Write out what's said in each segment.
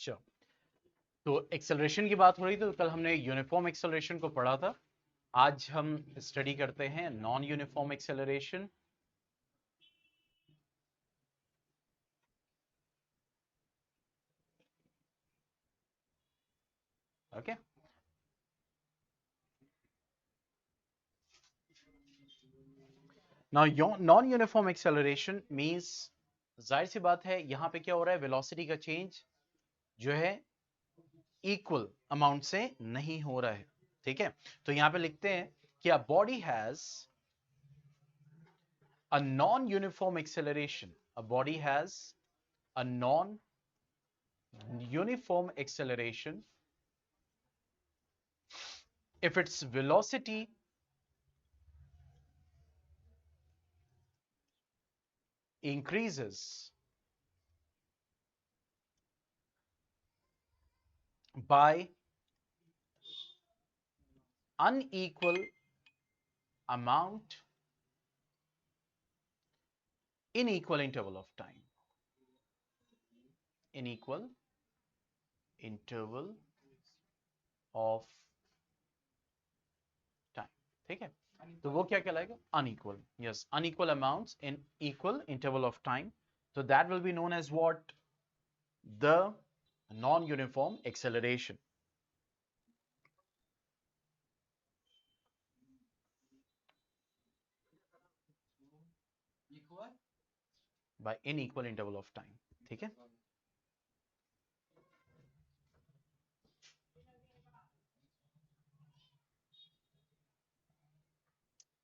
Sure. तो acceleration की बात हो रही थी, तो कल हमने यूनिफॉर्म एक्सेलरेशन को पढ़ा था। आज हम स्टडी करते हैं non uniform acceleration. Okay, now non uniform acceleration means, जाहिर सी बात है यहां पे क्या हो रहा है, वेलोसिटी का चेंज जो है इक्वल अमाउंट से नहीं हो रहा है। ठीक है, तो यहां पे लिखते हैं कि a body has a non uniform acceleration. A body has a non uniform acceleration if its velocity increases by unequal amount in equal interval of time. In equal interval of time. ठीक है, तो वो क्या कहलाएगा, unequal. Yes, unequal amounts in equal interval of time. So that will be known as what? The non-uniform acceleration. By unequal interval of time. ठीक है,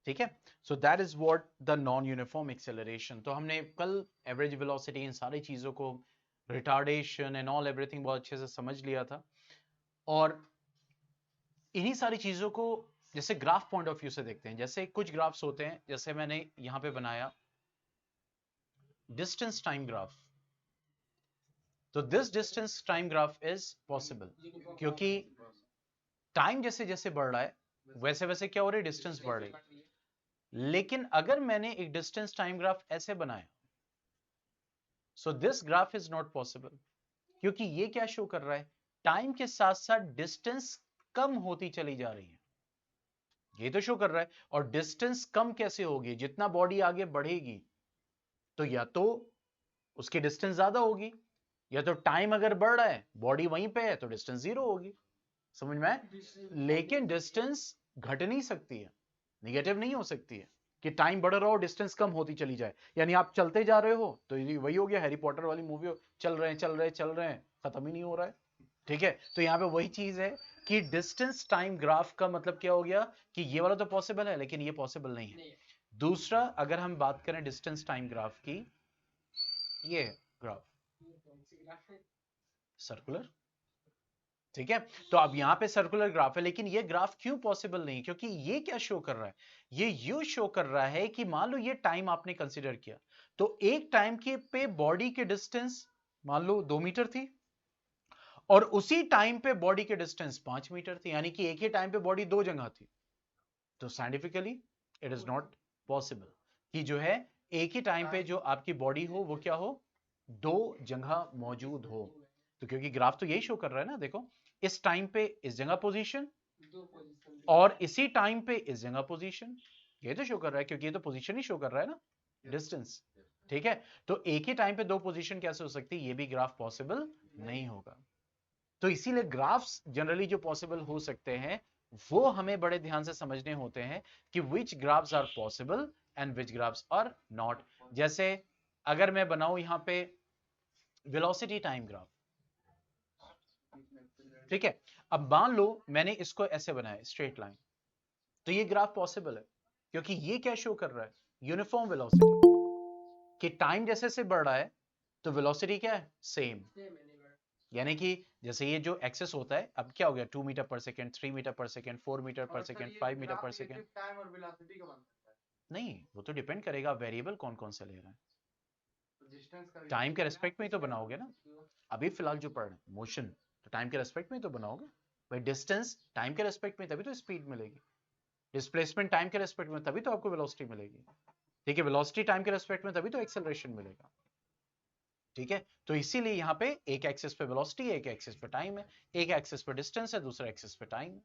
ठीक है, so that is what the non uniform acceleration. तो हमने कल average velocity, इन सारी चीजों को, रिटार्डेशन एंड ऑल एवरीथिंग बहुत अच्छे से समझ लिया था। और इन्हीं सारी चीजों को जैसे ग्राफ पॉइंट ऑफ व्यू से देखते हैं। जैसे कुछ ग्राफ्स होते हैं, जैसे मैंने यहां पे बनाया डिस्टेंस टाइम ग्राफ। तो this distance time graph is possible क्योंकि टाइम जैसे जैसे बढ़ रहा है वैसे वैसे क्या हो रही है, डिस्टेंस बढ़ रही है। लेकिन अगर मैंने एक डिस्टेंस टाइम ग्राफ ऐसे बनाया, so this graph is not possible, क्योंकि ये क्या शो कर रहा है, टाइम के साथ साथ डिस्टेंस कम होती चली जा रही है, ये तो शो कर रहा है। और डिस्टेंस कम कैसे होगी, जितना बॉडी आगे बढ़ेगी तो या तो उसकी डिस्टेंस ज्यादा होगी, या तो टाइम अगर बढ़ रहा है बॉडी वहीं पे है तो डिस्टेंस जीरो होगी। समझ में आए? लेकिन डिस्टेंस घट नहीं सकती है, निगेटिव नहीं हो सकती है कि टाइम बढ़ रहा हो डिस्टेंस कम होती चली जाए। यानी आप चलते जा रहे हो तो ये वही हो गया हैरी पॉटर वाली मूवी हो, चल रहे हैं चल रहे हैं चल रहे हैं, खत्म ही नहीं हो रहा है। ठीक है, तो यहां पे वही चीज है कि डिस्टेंस टाइम ग्राफ का मतलब क्या हो गया कि ये वाला तो पॉसिबल है लेकिन ये पॉसिबल नहीं है। दूसरा, अगर हम बात करें डिस्टेंस टाइम ग्राफ की, ये ग्राफ सर्कुलर। ठीक है, तो अब यहां पे सर्कुलर ग्राफ है, लेकिन ये ग्राफ क्यों पॉसिबल नहीं, क्योंकि ये क्या शो कर रहा है, ये यू शो कर रहा है कि मान लो ये टाइम आपने कंसीडर किया, तो एक टाइम के पे बॉडी की डिस्टेंस मान लो 2 मीटर थी, और उसी टाइम पे बॉडी की डिस्टेंस 5 मीटर थी, यानी कि एक ही टाइम पे बॉडी दो जगह थी। तो scientifically it is not possible कि जो है एक ही टाइम पे जो आपकी बॉडी हो वो क्या हो, दो जगह मौजूद हो। तो क्योंकि ग्राफ तो यही शो कर रहा है ना, देखो इस टाइम पे इस जगह पोजीशन, और इसी टाइम पे इस जगह पोजीशन, ये तो शो कर रहा है क्योंकि ये तो पोजीशन ही शो कर रहा है ना, डिस्टेंस। ठीक है, तो एक ही टाइम पे दो पोजीशन कैसे हो सकती है, ये भी ग्राफ पॉसिबल नहीं होगा। तो इसीलिए ग्राफ्स जनरली जो पॉसिबल हो सकते हैं वो हमें बड़े ध्यान से समझने होते हैं कि which graphs are possible and which graphs are not. जैसे अगर मैं बनाऊं यहां पे वेलोसिटी टाइम ग्राफ, ठीक है, अब मान लो मैंने इसको ऐसे बनाया स्ट्रेट लाइन, तो ये ग्राफ पॉसिबल है क्योंकि ये क्या शो कर रहा है, यूनिफॉर्म वेलोसिटी, कि टाइम जैसे से बढ़ रहा है तो वेलोसिटी क्या है, सेम। यानी कि जैसे ये जो एक्सेस होता है, अब क्या हो गया, 2 मीटर पर सेकेंड, 3 मीटर पर सेकेंड, 4 मीटर पर सेकेंड, 5 मीटर पर सेकेंड। टाइम और वेलोसिटी का बन सकता है। नहीं, वो तो डिपेंड करेगा वेरिएबल कौन कौन से ले रहे हैं, तो डिस्टेंस का टाइम के रेस्पेक्ट में ही तो बनाओगे ना। अभी फिलहाल जो पढ़ रहे हैं मोशन, तो टाइम के रेस्पेक्ट में ही तो बनाओगे भाई। डिस्टेंस टाइम के रेस्पेक्ट में तभी तो स्पीड मिलेगी, डिस्प्लेसमेंट टाइम के रेस्पेक्ट में तभी तो आपको वेलोसिटी मिलेगी। ठीक है, वेलोसिटी टाइम के रेस्पेक्ट में तभी तो एक्सेलरेशन मिलेगा। ठीक है, तो इसीलिए यहां पे एक एक्सिस पे वेलोसिटी है, एक एक्सिस पे टाइम है, एक एक्सिस पे डिस्टेंस है, दूसरा एक्सिस पे टाइम है।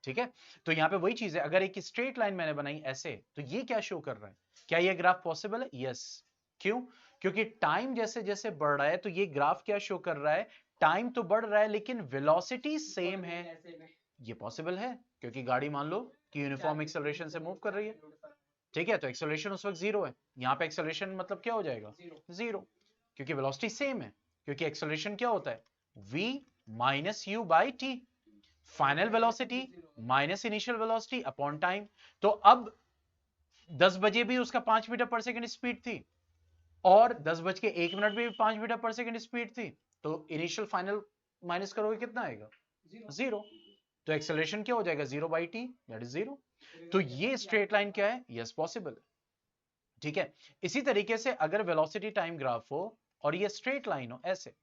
ठीक है, तो यहां पे वही चीज है, अगर एक स्ट्रेट लाइन मैंने बनाई ऐसे, तो ये क्या शो कर रहा है, क्या ये ग्राफ पॉसिबल है? यस। क्यों? क्योंकि टाइम जैसे जैसे बढ़ रहा है, तो ये ग्राफ क्या शो कर रहा है, टाइम तो बढ़ रहा है लेकिन वेलोसिटी सेम है। ये पॉसिबल है क्योंकि गाड़ी मान लो कि यूनिफॉर्म एक्सेलरेशन से मूव कर रही है। ठीक है, तो एक्सेलरेशन उस वक्त जीरो है, यहां पे एक्सेलरेशन मतलब क्या हो जाएगा, जीरो, क्योंकि वेलोसिटी सेम है, क्योंकि एक्सेलरेशन क्या होता है, v minus U by T, final velocity minus initial velocity upon time. तो अब 10 बजे भी उसका 5 मीटर पर सेकंड स्पीड थी, और 10 बज के 1 मिनट में भी 5 मीटर पर सेकंड स्पीड थी, तो इनिशियल फाइनल माइनस करोगे कितना आएगा, जीरो। तो एक्सेलरेशन क्या हो जाएगा, zero by T, that is zero. तो ये स्ट्रेट लाइन क्या है, यस पॉसिबल। ठीक है, इसी तरीके से अगर वेलोसिटी टाइम ग्राफ हो और ये स्ट्रेट लाइन हो ऐसे,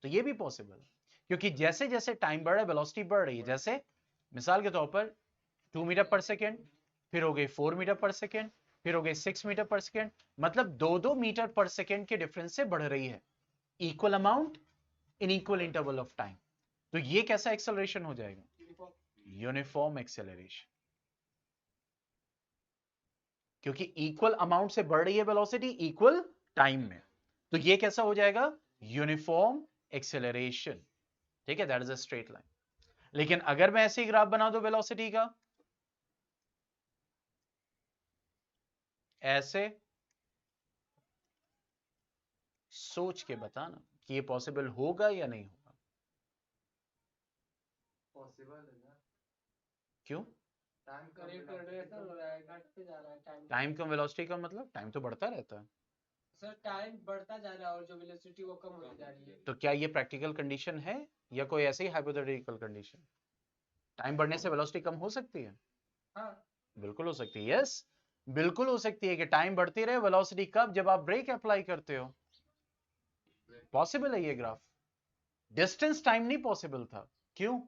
तो ये भी पॉसिबल है, क्योंकि जैसे जैसे टाइम बढ़ रहा है वेलोसिटी बढ़ रही है। जैसे मिसाल के तौर पर 2 मीटर पर सेकेंड, फिर हो गई 4 मीटर पर सेकेंड, फिर हो गई 6 मीटर पर सेकेंड, मतलब 2-2 मीटर पर सेकेंड के डिफरेंस से बढ़ रही है, equal amount in equal interval of time. तो ये कैसा एक्सेलरेशन हो जाएगा, यूनिफॉर्म एक्सेलरेशन, क्योंकि इक्वल अमाउंट से बढ़ रही है वेलोसिटी इक्वल टाइम में, तो ये कैसा हो जाएगा, यूनिफॉर्म एक्सेलरेशन। ठीक है, that is a straight line. लेकिन अगर मैं ऐसे ही ग्राफ बना दूं वेलोसिटी का, ऐसे, सोच के बताना कि ये पॉसिबल होगा या नहीं होगा। पॉसिबल है ना, क्यों? टाइम कम हो रहा है, घटते जा रहा है टाइम कम वेलोसिटी का मतलब टाइम तो बढ़ता रहता है। सर टाइम बढ़ता जा रहा है और जो वेलोसिटी वो कम होती जा रही है। तो क्या ये प्रैक्टिकल कंडीशन है या कोई ऐसे ही हाइपोथेटिकल कंडीशन? टाइम बढ़ने से वेलोसिटी कम हो सकती है? हाँ बिल्कुल हो सकती है, यस, बिल्कुल हो सकती है कि टाइम बढ़ती रहे, वेलोसिटी कब, जब आप ब्रेक अप्लाई करते हो। पॉसिबल है ये ग्राफ। डिस्टेंस टाइम नहीं पॉसिबल था, क्यों?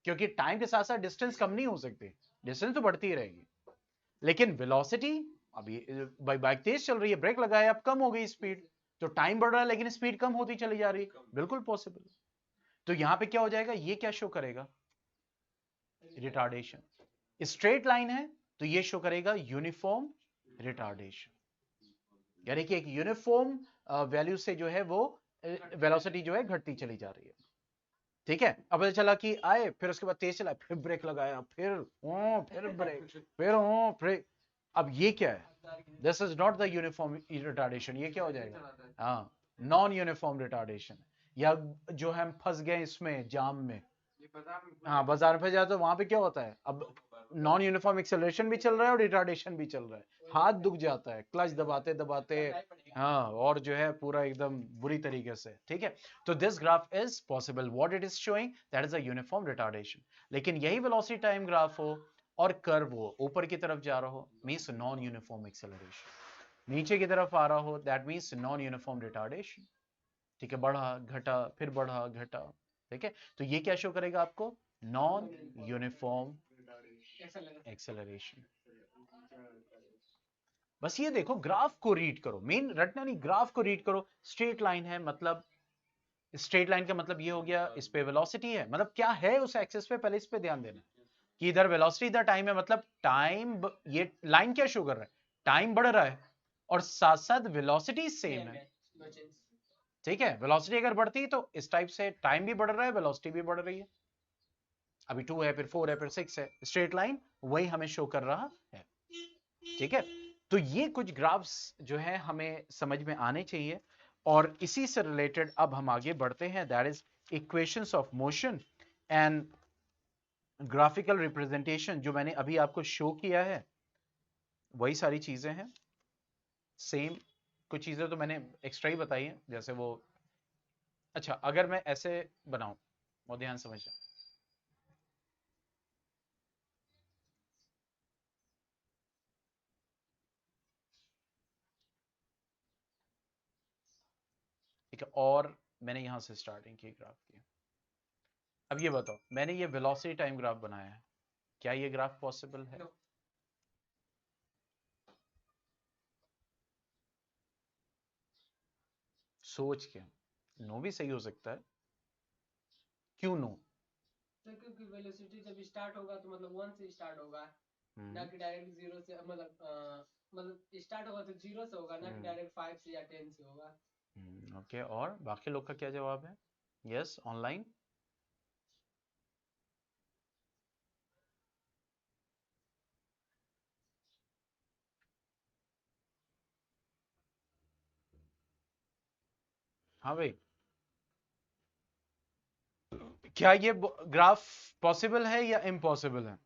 क्योंकि टाइम के साथ साथ डिस्टेंस कम नहीं हो सकती, डिस्टेंस तो बढ़ती ही रहेगी, लेकिन वेलोसिटी, अभी बाइक तेज चल रही है, ब्रेक लगाया, अब कम हो गई स्पीड, तो टाइम बढ़ रहा है लेकिन स्पीड कम होती चली जा रही है, बिल्कुल पॉसिबल। तो यहां पे क्या हो जाएगा, ये क्या शो करेगा, रिटार्डेशन। स्ट्रेट लाइन है तो ये शो करेगा यूनिफॉर्म रिटार्डेशन, यानी कि एक यूनिफॉर्म वैल्यू से जो है वो वेलोसिटी जो है घटती चली जा रही है। ठीक है, अब पता चला कि आए, फिर उसके बाद तेज चला, फिर ब्रेक लगाया, फिर ब्रेक, फिर ब्रेक। अब ये क्या है, this is not the uniform retardation, ये क्या हो जाएगा, हाँ, नॉन यूनिफॉर्म रिटार्डेशन, या जो हम फंस गए इसमें जाम में, हाँ बाजार में जाए तो वहां पे क्या होता है, अब नॉन यूनिफॉर्म एक्सेलरेशन भी चल रहा है और रिटार्डेशन भी चल रहा है, हाथ दुख जाता है क्लच दबाते दबाते, हाँ, और जो है पूरा एकदम बुरी तरीके से। ठीक है, तो this graph is possible, what it is showing, that is a uniform retardation. लेकिन यही वेलोसिटी टाइम ग्राफ हो और कर्व हो, ऊपर की तरफ जा रहा हो, मींस नॉन यूनिफॉर्म एक्सेलरेशन, नीचे की तरफ आ रहा हो, that means non uniform retardation. ठीक है, बढ़ा घटा फिर बढ़ा घटा। ठीक है, तो ये क्या शो करेगा आपको, नॉन यूनिफॉर्म एक्सेलरेशन। बस ये देखो, ग्राफ को रीड करो, मेन रटना नहीं, ग्राफ को रीड करो। स्ट्रेट लाइन है मतलब, स्ट्रेट लाइन का मतलब ये हो गया, इस पे वेलोसिटी है, मतलब क्या है उस एक्सिस पे, पहले इस पे ध्यान देना कि इधर वेलोसिटी इधर टाइम है, मतलब टाइम, ये लाइन क्या शो कर रहा है, टाइम बढ़ रहा है और साथ साथ वेलोसिटी सेम है। ठीक है, वेलोसिटी अगर बढ़ती है तो इस टाइप से टाइम भी बढ़ रहा है, वेलोसिटी भी बढ़ रही है, अभी 2 है, फिर 4 है, फिर 6 है, स्ट्रेट लाइन वही हमें शो कर रहा है। ठीक है, तो ये कुछ ग्राफ्स जो है हमें समझ में आने चाहिए, और इसी से रिलेटेड अब हम आगे बढ़ते हैं, that is equations of motion and graphical representation. जो मैंने अभी आपको शो किया है वही सारी चीजें हैं, सेम, कुछ चीजें तो मैंने एक्स्ट्रा ही बताई हैं, जैसे वो, अच्छा अगर मैं ऐसे बनाऊं, बहुत ध्यान समझना, ठीक है, और मैंने यहां से स्टार्टिंग की ग्राफ की, अब ये बताओ, मैंने ये वेलोसिटी टाइम ग्राफ बनाया है, क्या ये ग्राफ पॉसिबल है? सोच के, नो भी सही हो सकता है। क्यों नो? सर क्योंकि वेलोसिटी जब स्टार्ट होगा तो मतलब 1 से स्टार्ट होगा, ना हम्म, कि डायरेक्ट 0 से, मतलब स्टार्ट होगा तो 0 से होगा, ना कि डायरेक्ट 5 से या 10 से होगा। ओके, और बाकी लोग का क्या जवाब है? Yes, online. हाँ भाई, क्या ये ग्राफ पॉसिबल है या इम्पॉसिबल है?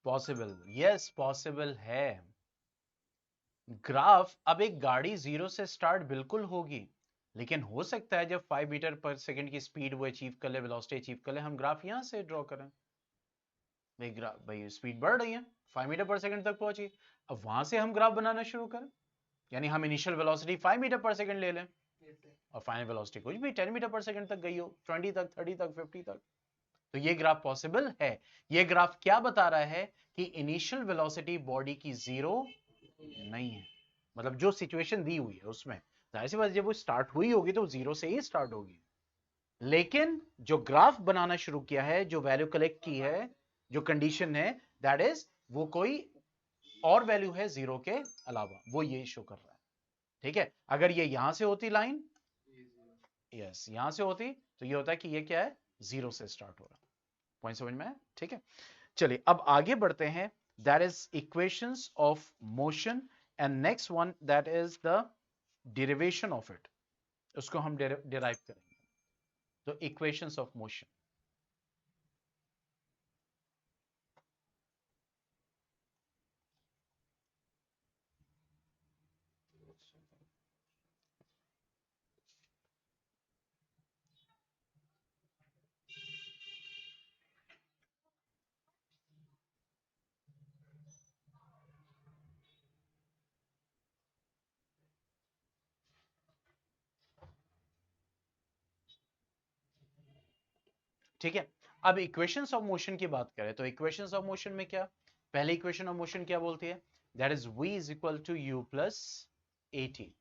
पॉसिबल, यस पॉसिबल है। ग्राफ, अब एक गाड़ी जीरो से स्टार्ट बिल्कुल होगी, लेकिन हो सकता है जब 5 मीटर पर सेकंड की स्पीड वो अचीव कर ले, वेलोसिटी अचीव कर ले, हम ग्राफ यहां से ड्रॉ करें। भाई ग्राफ, भाई स्पीड बढ़ रही है, 5 मीटर पर सेकंड तक पहुंची, अब वहां से हम ग्राफ बनाना शुरू करें, यानी हम इनिशियल वेलोसिटी 5 मीटर पर सेकंड ले लें और फाइनल वेलोसिटी कुछ भी 10 मीटर पर सेकंड तक गई हो, 20 तक, 30 तक, 50 तक, तो ये ग्राफ पॉसिबल है। ये ग्राफ क्या बता रहा है कि इनिशियल वेलोसिटी बॉडी की जीरो नहीं है, मतलब जो सिचुएशन दी हुई है उसमें, जाहिर सी बात जब वो स्टार्ट हुई होगी तो जीरो से ही स्टार्ट होगी, लेकिन जो ग्राफ बनाना शुरू किया है, जो वैल्यू कलेक्ट की है, जो कंडीशन है, दैट इज वो कोई और वैल्यू है जीरो के अलावा, वो ये शो कर रहा है। ठीक है, अगर ये यहां से होती लाइन, यस यहां से होती, तो ये होता है कि ये क्या है, जीरो से स्टार्ट हो रहा है। पॉइंट समझ में आया? ठीक है, चलिए अब आगे बढ़ते हैं। That is equations of motion, and next one that is the derivation of it, उसको हम डिराइव करेंगे। तो इक्वेशंस ऑफ मोशन, ठीक है। अब इक्वेशंस ऑफ मोशन की बात करें तो इक्वेशंस ऑफ मोशन में क्या, पहले इक्वेशन ऑफ मोशन क्या बोलती है, that is v is equal to u plus a t.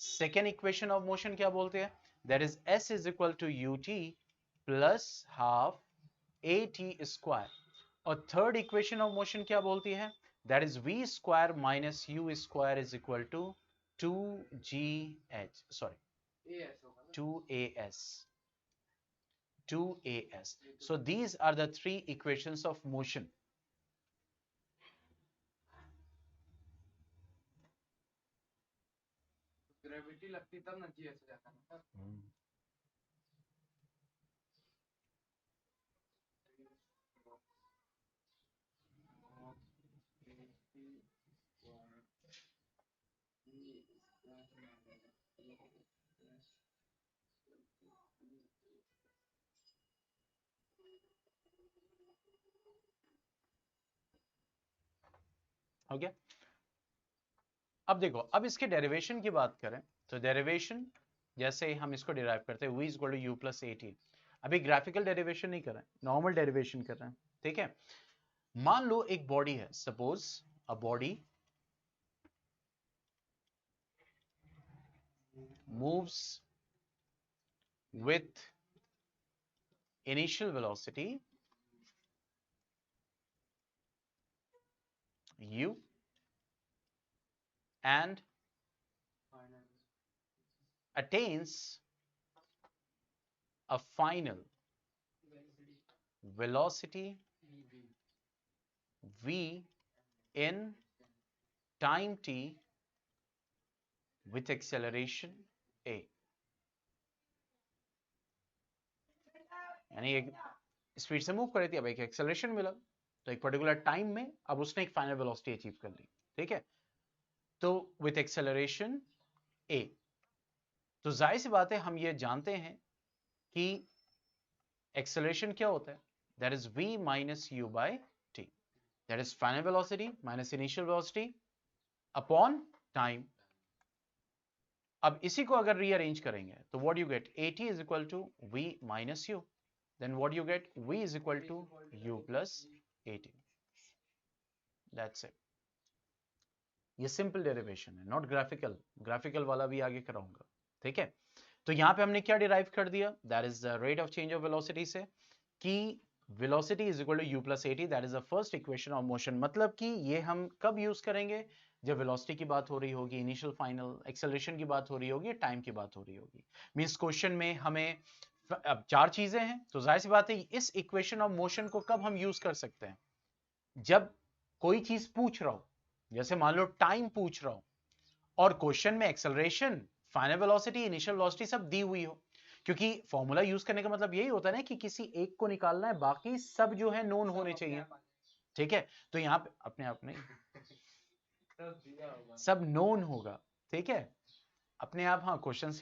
Second equation of motion क्या बोलते हैं, that is s is equal to u t plus half a t square. और थर्ड इक्वेशन ऑफ मोशन क्या बोलती है, that is v square minus u square is equal to 2gh, sorry 2as, 2as. So these are the three equations of motion. Gravity लगती तब ना जी ऐसे जाता है। हो गया? अब देखो, अब इसके डेरिवेशन की बात करें तो डेरिवेशन जैसे हम इसको डिराइव करते हैं v is equal to u plus a t. अभी ग्राफिकल डेरिवेशन नहीं कर रहे हैं, नॉर्मल डेरिवेशन कर रहे हैं। ठीक है, मान लो एक बॉडी है, suppose a body moves with initial velocity u and attains a final velocity v in time t with acceleration a, यानी एक स्पीड से मूव कर रही थी, अब एक एक्सेलरेशन मिला, तो एक पर्टिकुलर टाइम में अब उसने एक फाइनल वेलोसिटी अचीव कर ली। ठीक है, तो विथ एक्सेलरेशन a, तो जाहिर सी बात है हम ये जानते हैं कि एक्सेलरेशन क्या होता है, that is v minus u by t, that is final velocity minus initial velocity upon time. अब इसी को अगर रीअरेंज करेंगे तो what you get, at is equal to v minus u, then what you get, v is equal to u plus at. That's it. ये simple derivation है, not graphical. Graphical वाला भी आगे कराऊंगा. ठीक है. तो यहां पे हमने क्या डिराइव कर दिया, that is the rate of change of velocity से, कि velocity is equal to u plus a t. That is the first equation of motion. मतलब कि ये हम कब यूज करेंगे, जब वेलोसिटी की बात हो रही होगी, इनिशियल फाइनल एक्सेलरेशन की बात हो रही होगी, टाइम की बात हो रही होगी. मींस क्वेश्चन में हमें अब चार चीजें हैं, तो जाहिर सी बात है इस इक्वेशन ऑफ मोशन को कब हम यूज कर सकते हैं, जब कोई चीज पूछ रहा हो, जैसे मान लो टाइम पूछ रहा हो, और क्वेश्चन में acceleration, final velocity, initial velocity सब दी हुई हो. क्योंकि फॉर्मूला यूज करने का मतलब यही होता है ना कि किसी एक को निकालना है, बाकी सब जो है नोन होने चाहिए. ठीक है. तो यहाँ पे अपने आप नहीं, सब नोन होगा. ठीक है. अपने आप, हाँ क्वेश्चन.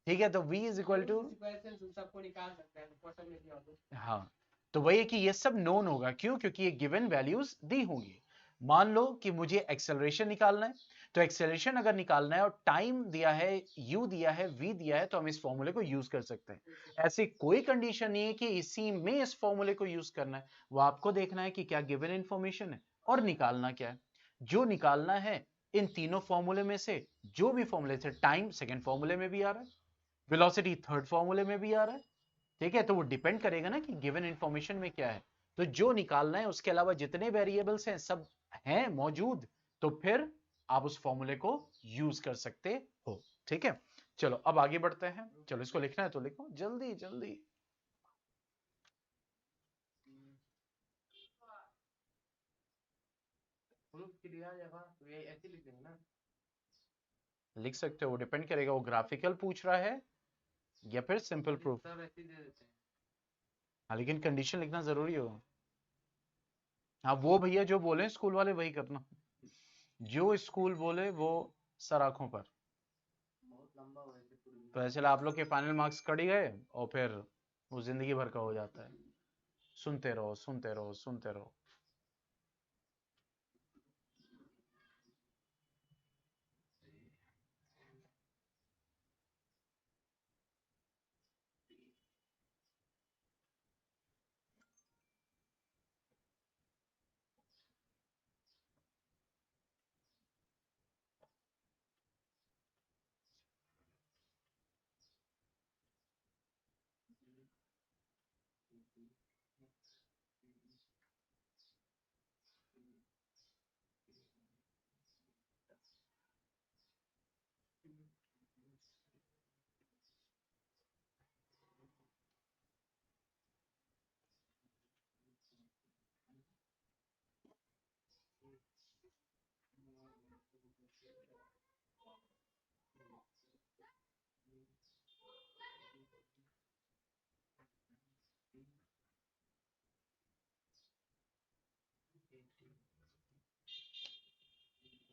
ठीक है. तो v इज इक्वल टू, सबको निकाल सकते हैं क्वेश्चन में दिया होगा. हाँ, तो वही है कि ये सब नोन होगा. क्यों? क्योंकि ये गिवन वैल्यूज दी होंगी. मान लो कि मुझे एक्सेलरेशन निकालना है, तो एक्सेलरेशन अगर निकालना है और टाइम दिया है, u दिया है, v दिया है, तो हम इस फॉर्मूले को यूज कर सकते हैं. ऐसी कोई कंडीशन नहीं है कि इसी में इस फॉर्मूले को यूज करना है. वो आपको देखना है कि क्या गिवन इंफॉर्मेशन है और निकालना क्या है. जो निकालना है इन तीनों फॉर्मूले में से, जो भी फॉर्मूले से, टाइम सेकेंड फॉर्मूले में भी आ रहा है, वेलोसिटी थर्ड फॉर्मूले में भी आ रहा है. ठीक है. तो वो डिपेंड करेगा ना कि गिवन इंफॉर्मेशन में क्या है. तो जो निकालना है उसके अलावा जितने वेरिएबल्स हैं सब हैं मौजूद, तो फिर आप उस फॉर्मूले को यूज कर सकते हो. ठीक है. चलो अब आगे बढ़ते हैं. चलो इसको लिखना है तो लिखो जल्दी जल्दी. लिख सकते हो, डिपेंड करेगा वो ग्राफिकल पूछ रहा है या फिर सिंपल प्रूफ. हाँ लेकिन कंडीशन लिखना जरूरी होगा. हाँ वो भैया जो बोले स्कूल वाले वही करना, जो स्कूल बोले वो सर आंखों पर. तो ऐसे आप लोग के फाइनल मार्क्स कट ही गए और फिर वो जिंदगी भर का हो जाता है. सुनते रहो सुनते रहो सुनते रहो.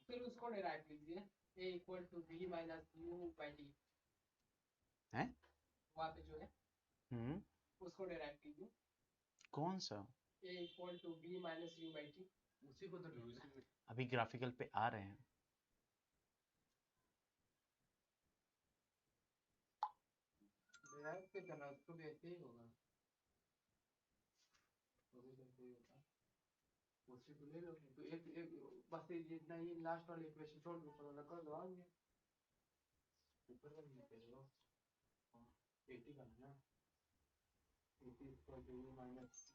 फिर उसको डिराइव कीजिए, a equal to v minus u by t. हैं? वहाँ पे जो है उसको डिराइव कीजिए. कौन सा? a equal to v minus u by t. उसी को तो अभी ग्राफिकल पे आ रहे हैं. डिराइव पे करना, उसको भी ऐसे ही होगा. उसी को ले लो तो एक एक बस ये जितना ही लास्ट वाले इक्वेशन छोड़ दो, ऊपर वाला कर दो. आगे ऊपर वाला नहीं करो, 80 का ना, 80 equal to minus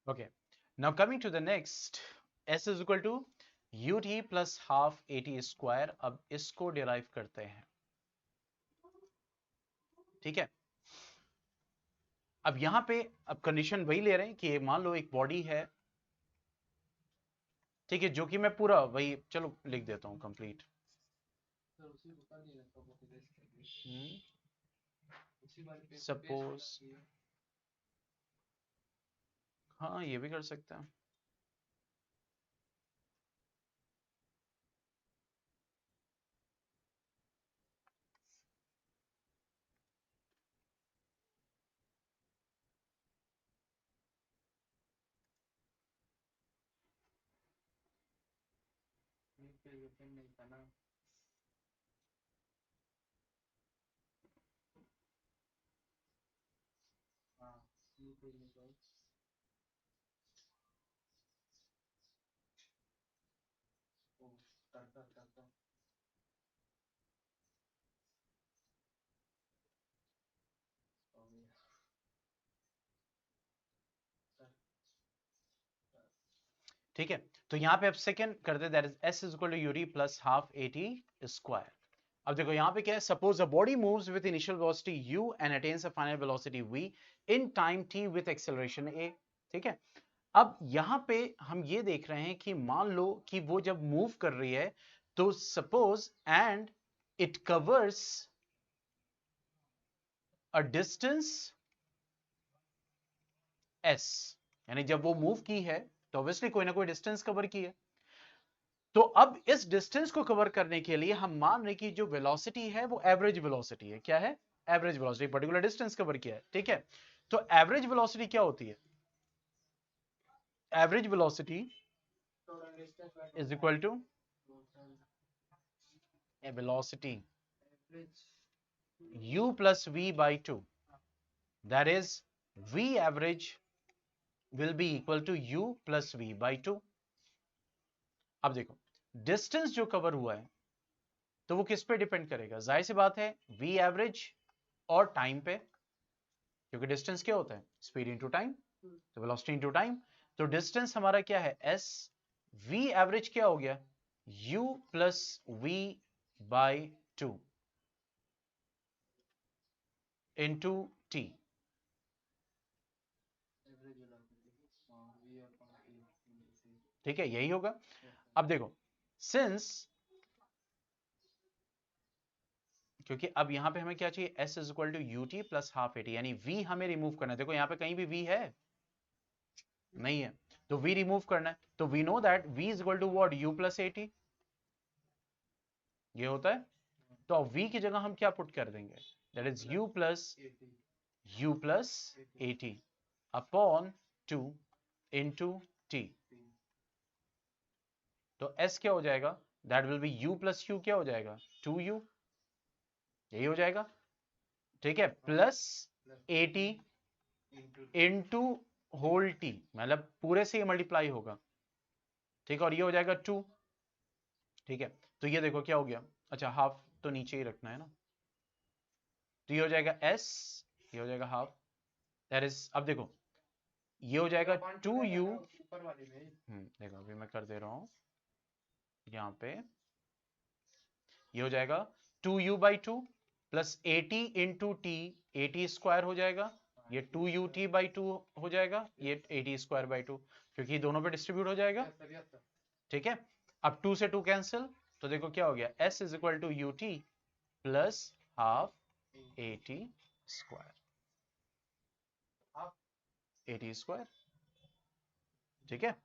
Okay, now coming to the next, s is equal to ut plus half at square. अब इसको डिराइव करते हैं, ठीक है। अब यहां पे अब कंडीशन वही ले रहे हैं कि मान लो एक बॉडी है, ठीक है, जो कि मैं पूरा वही, चलो लिख देता हूं कंप्लीट। सपोज, हाँ ये भी कर सकते हैं। नहीं था ना। हाँ, ये पेज में तो ओ करता करता हो गया। ठीक है, तो यहाँ पे अब सेकंड करते, that is s is equal to u t plus half a t square. अब देखो यहाँ पे क्या है, suppose a body moves with initial velocity u and attains a final velocity v in time t with acceleration a, ठीक है। अब यहाँ पे हम ये देख रहे हैं कि मान लो कि वो जब मूव कर रही है, तो suppose and it covers a distance s, यानी जब वो मूव की है तो ऑब्वियसली कोई ना कोई डिस्टेंस कवर की है। तो अब इस डिस्टेंस को कवर करने के लिए हम मान रहे कि जो वेलोसिटी है वो एवरेज वेलोसिटी है। क्या है? Average velocity, particular distance cover किया है, ठीक है। तो एवरेज वेलोसिटी क्या होती है? Average velocity is equal to a velocity u plus v by 2, that is v average will be equal to u plus v by 2। अब देखो, डिस्टेंस जो कवर हुआ है तो वो किस पे डिपेंड करेगा? जाहिर सी बात है v एवरेज और टाइम पे, क्योंकि डिस्टेंस क्या होता है? स्पीड इनटू टाइम, तो वेलोसिटी इनटू टाइम। तो डिस्टेंस हमारा क्या है? s। v एवरेज क्या हो गया? u plus v by 2 into t, ठीक है, यही होगा। अब देखो, सिंस, क्योंकि अब यहां पे हमें क्या चाहिए? s is equal to u t plus half a t, यानी v हमें रिमूव करना है। देखो यहां पे कहीं भी v है नहीं है, तो v रिमूव करना है। तो we know that v is equal to what? u plus a t, ये होता है। तो अब v की जगह हम क्या पुट कर देंगे? That is u plus eighty upon 2 into t। तो s क्या हो जाएगा? That will B u plus u, क्या हो जाएगा? 2u, यही हो जाएगा, ठीक है, प्लस 80 इंटू होल टी, मतलब पूरे से ये मल्टीप्लाई होगा, ठीक है, और ये हो जाएगा 2, ठीक है। तो ये देखो क्या हो गया, अच्छा हाफ तो नीचे ही रखना है ना, तो ये हो जाएगा s, ये हो जाएगा हाफ, दैट इज, अब देखो ये हो जाएगा 2u, देखो अभी मैं कर दे रहा हूं यहाँ पे, ये हो जाएगा 2u by 2 plus 80 into T, 80 square हो जाएगा, ये 2ut बाई 2 हो जाएगा, ये 80 स्क्वायर बाई 2, क्योंकि दोनों पे डिस्ट्रीब्यूट हो जाएगा, ठीक है। अब 2 से 2 कैंसिल, तो देखो क्या हो गया, s is equal to u t plus half 80 square, 80 square, ठीक है।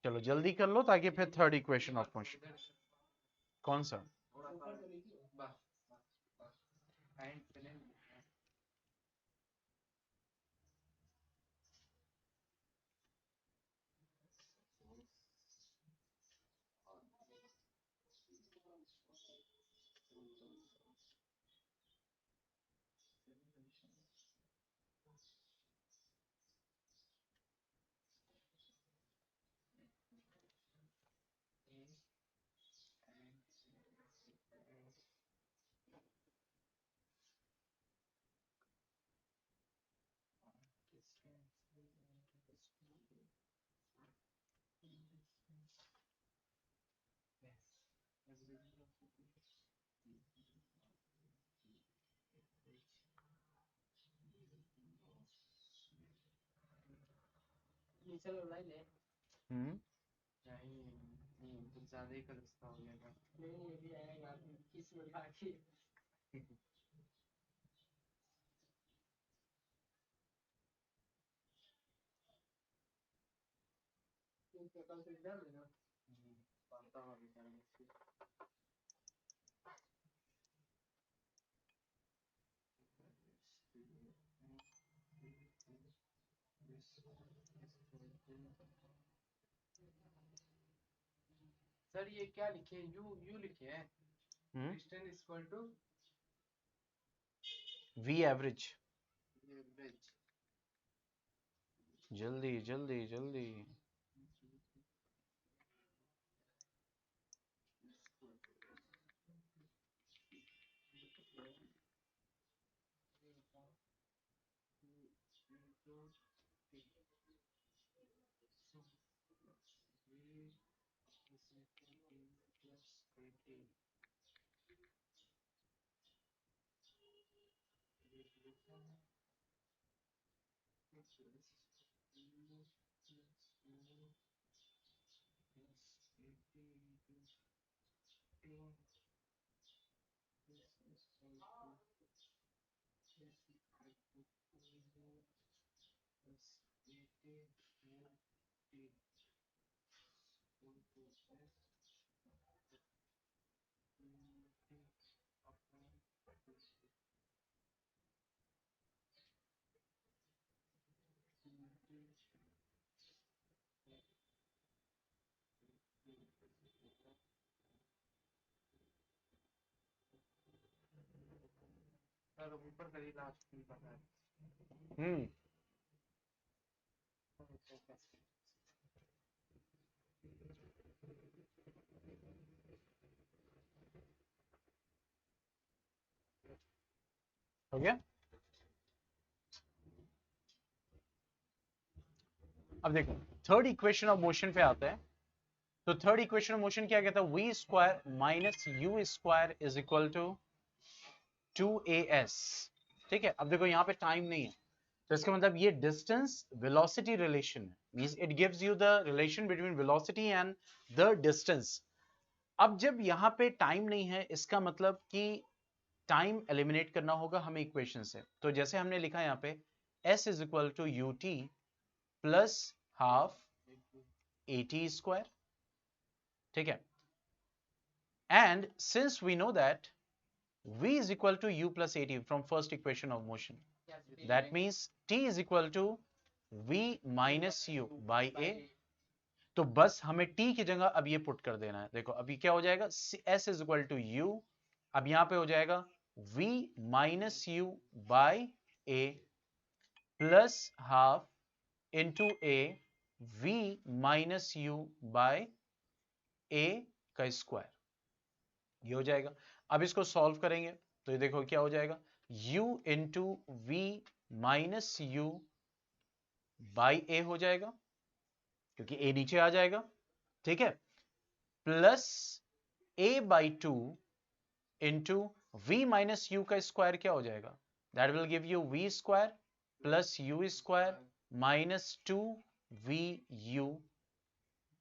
चलो जल्दी कर लो ताकि फिर थर्ड इक्वेशन ऑफ मोशन, कौन सा? नीचे लो लाइन है। नहीं कुछ ज्यादा ही कलस्ता हो गया। नहीं ये भी आएगा किस में बाकी। कल से एग्जाम है ना। पढ़ता हूँ अभी करने। सर ये क्या लिखे यू यू लिखे हैं distance equal to v average. Average. जल्दी जल्दी जल्दी। सर ऊपर करी लास्ट में पता है। हो गया। अब देखो थर्ड इक्वेशन ऑफ मोशन पे आते हैं। तो थर्ड इक्वेशन ऑफ मोशन क्या कहता है, v square minus u square is equal to 2as। ठीक है, अब देखो यहाँ पे टाइम नहीं है, तो इसका मतलब ये डिस्टेंस वेलोसिटी रिलेशन है, means it gives you the relation between velocity and the distance. अब जब यहाँ पे टाइम नहीं है, इसका मतलब कि टाइम एलिमिनेट करना होगा हमें इक्वेशन से। तो जैसे हमने लिखा यहाँ पे s is equal to u t plus half a t square. ठीक है, and since we know that v is equal to u plus at from first equation of motion, that means t is equal to v minus u by a। तो बस हमें t की जगह अब ये put कर देना है। देखो अभी क्या हो जाएगा, s is equal to u, अब यहां पे हो जाएगा v minus u by a plus half into a v minus u by a का स्क्वायर, ये हो जाएगा। अब इसको सॉल्व करेंगे तो ये देखो क्या हो जाएगा, u into V minus U by A हो जाएगा, क्योंकि a नीचे आ जाएगा। ठीक है, plus a by two into V minus U का स्क्वायर क्या हो जाएगा, that will give you V square plus you square minus two we U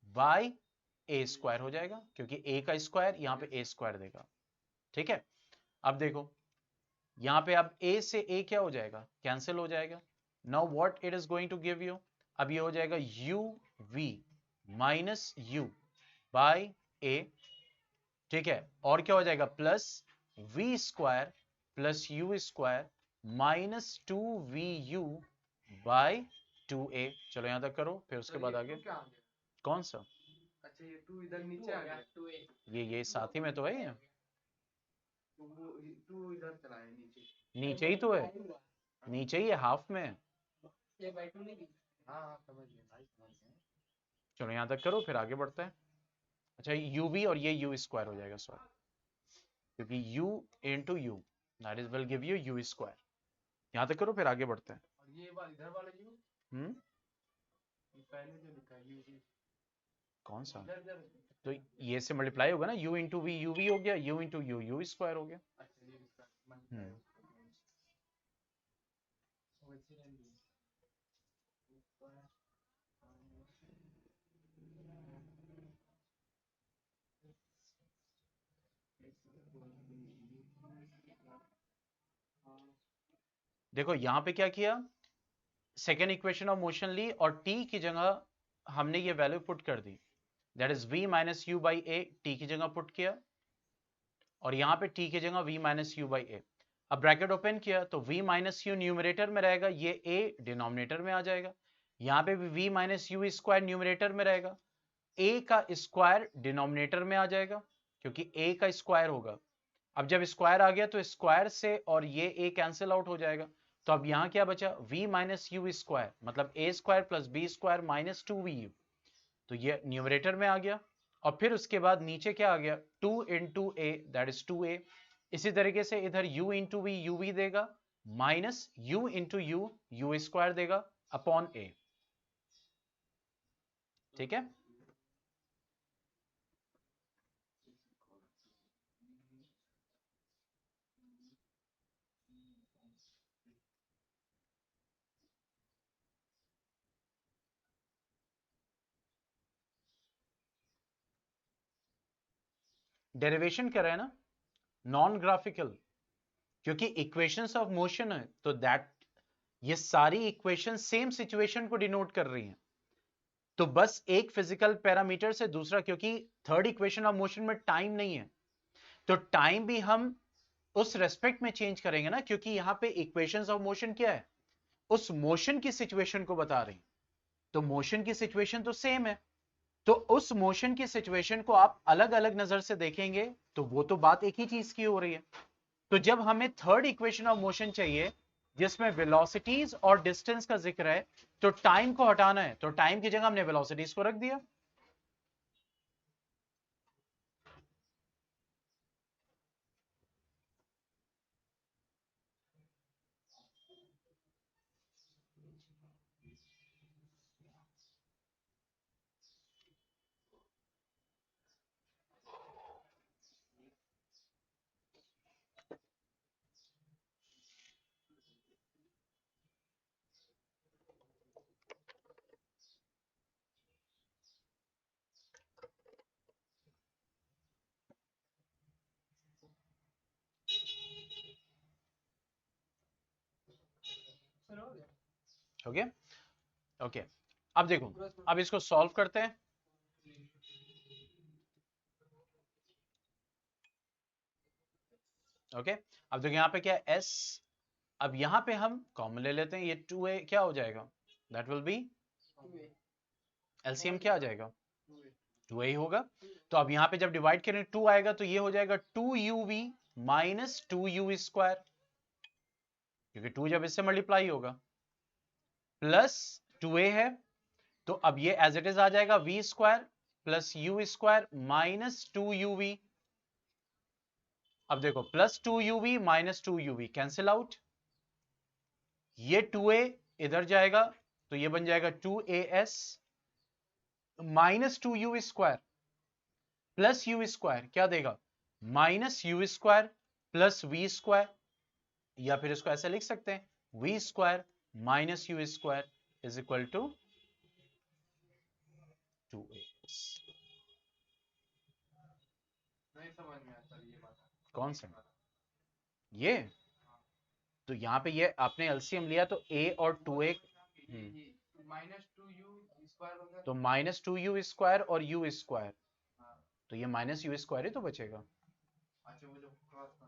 by A square हो जाएगा, क्योंकि a का स्क्वायर यहां पे a स्क्वायर देगा। ठीक है, अब देखो यहां पे अब a से a क्या हो जाएगा, कैंसिल हो जाएगा। Now what it is going to give you, अब ये हो जाएगा u v minus u by a। ठीक है, और क्या हो जाएगा, plus v square plus you square minus two we u by 2a। चलो यहां तक करो, फिर उसके बाद आगे कौन सा, अच्छा ये 2 इधर नीचे आ गया 2a, ये साथ ही में तो है, ये तो वो 2 इधर चला है नीचे। नीचे ही तो है, नीचे ही है, हाफ में है। ये बाय 2 नहीं, हाँ समझ गए भाई समझ गए। चलो यहां तक करो, फिर आगे बढ़ते हैं। अच्छा यू भी और ये यू स्क्वायर हो जाएगा, सॉरी, क्योंकि u into you that is will give you you square. यहां तक करो, फिर आगे बढ़ते हैं। और ये वाला इधर वाला u, ये पहले जो लिखा है u भी, कौन सा? इधर इधर तो ये से मल्टीप्लाई होगा ना, u into we you v हो गया, u into you you square हो गया। अच्छा ये इसका हम्म, वैसे रहेंगे ऊपर देखो यहाँ पे क्या किया, सेकेंड इक्वेशन ऑफ मोशन ली और t की जगह हमने ये वैल्यू पुट कर दी, that is v minus U by A, T की जगह पुट किया, और यहाँ पे t की जगह v माइनस यू बाई ए। अब ब्रैकेट ओपन किया तो v माइनस यू न्यूमरेटर में रहेगा, ये a डिनोमिनेटर में आ जाएगा, यहाँ पे भी v minus u square numerator में रहेगा, a का स्क्वायर डिनोमिनेटर में आ जाएगा क्योंकि a का स्क्वायर होगा। अब जब स्क्वायर आ गया तो स्क्वायर से और ये a कैंसिल आउट हो जाएगा, तो अब यहाँ क्या बचा, v माइनस यू स्क्वायर मतलब a square plus b square minus 2vu, तो ये न्यूमरेटर में आ गया। और फिर उसके बाद नीचे क्या आ गया, 2 into A that is 2a। इसी तरीके से इधर u into we you V देगा, minus u into you you square देगा अपॉन a। ठीक है, डेरिवेशन कर रहे हैं ना, नॉन ग्राफिकल, क्योंकि इक्वेशंस ऑफ मोशन है तो दैट ये सारी इक्वेशन सेम सिचुएशन को डिनोट कर रही हैं। तो बस एक फिजिकल पैरामीटर से दूसरा, क्योंकि थर्ड इक्वेशन ऑफ मोशन में टाइम नहीं है, तो टाइम भी हम उस रेस्पेक्ट में चेंज करेंगे ना, क्योंकि यहां पे इक्वेशंस ऑफ मोशन क्या है, उस मोशन की सिचुएशन को बता रही, तो मोशन की सिचुएशन तो सेम है, तो उस मोशन की सिचुएशन को आप अलग अलग नजर से देखेंगे तो वो तो बात एक ही चीज की हो रही है। तो जब हमें थर्ड इक्वेशन ऑफ मोशन चाहिए जिसमें वेलोसिटीज और डिस्टेंस का जिक्र है, तो टाइम को हटाना है, तो टाइम की जगह हमने वेलोसिटीज को रख दिया। सर हो गया ओके ओके, अब देखो, अब इसको सॉल्व करते हैं। ओके, अब देखो यहाँ पे क्या है s, अब यहाँ पे हम कॉमन ले लेते हैं, ये 2a क्या हो जाएगा, दैट विल बी एलसीएम क्या आ जाएगा, 2a ही होगा। तो अब यहाँ पे जब डिवाइड करें 2 आएगा तो ये हो जाएगा 2uv माइनस 2u स्क्वायर, क्योंकि 2 जब इससे मल्टीप्लाई होगा, प्लस 2a है, तो अब ये एज इट इज आ जाएगा v square plus you square minus 2uv। अब देखो plus 2uv minus 2uv cancel out, ये 2a इधर जाएगा तो ये बन जाएगा 2as minus 2u square plus you square क्या देगा, minus u square plus v square, या फिर इसको ऐसे लिख सकते हैं v square minus u square is equal to 2as। नहीं समझ में आता ये बात कौन सा, ये तो यहाँ पे ये आपने एलसीएम लिया तो a और 2a, ये माइनस 2u स्क्वायर होगा तो माइनस 2u स्क्वायर और u स्क्वायर, हाँ तो ये माइनस यू स्क्वायर ही तो बचेगा। अच्छा वो जो क्रॉस